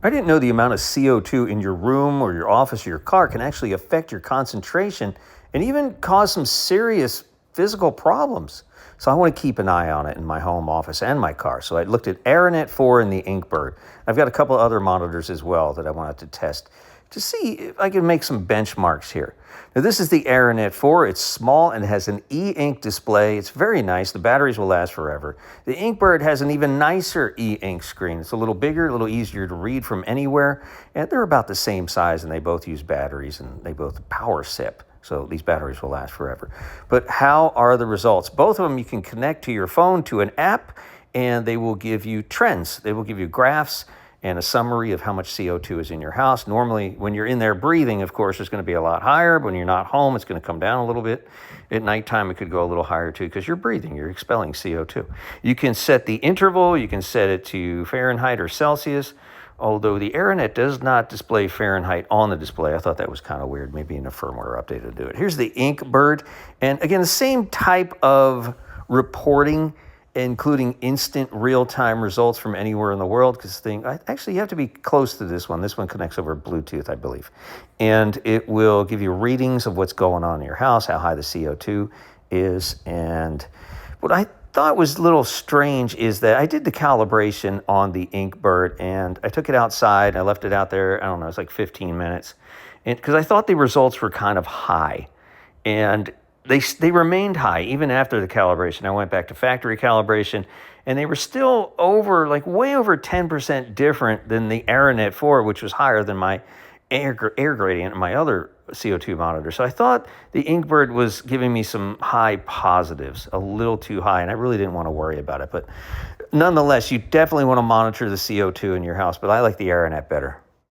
I didn't know the amount of CO2 in your room or your office or your car can actually affect your concentration and even cause some serious physical problems. So I want to keep an eye on it in my home office and my car. So I looked at Aranet4 and the Inkbird. I've got a couple other monitors as well that I wanted to test to see if I can make some benchmarks here. Now this is the Aeronet4. It's small and has an e-ink display. It's very nice. The batteries will last forever. The Inkbird has an even nicer e-ink screen. It's a little bigger, a little easier to read from anywhere, and they're about the same size, and they both use batteries, and they both power sip. So these batteries will last forever. But how are the results? Both of them you can connect to your phone to an app, and they will give you trends. They will give you graphs and a summary of how much CO2 is in your house. Normally, when you're in there breathing, of course, it's going to be a lot higher. But when you're not home, it's going to come down a little bit. At nighttime, it could go a little higher too because you're breathing, you're expelling CO2. You can set the interval. You can set it to Fahrenheit or Celsius. Although the Aranet does not display Fahrenheit on the display. I thought that was kind of weird, maybe in a firmware update to do it. Here's the Inkbird. And again, the same type of reporting, including instant real-time results from anywhere in the world, because actually you have to be close to this one. This one connects over Bluetooth, I believe. And it will give you readings of what's going on in your house, how high the CO2 is. And what I thought was a little strange is that I did the calibration on the Inkbird, and I took it outside. I left it out there, I don't know, it's like 15 minutes. And because I thought the results were kind of high. And they remained high even after the calibration. I went back to factory calibration, and they were still way over 10% different than the Aranet4, which was higher than my air gradient and my other CO2 monitor. So I thought the Inkbird was giving me some high positives, a little too high, and I really didn't want to worry about it. But nonetheless, you definitely want to monitor the CO2 in your house, but I like the Aranet better.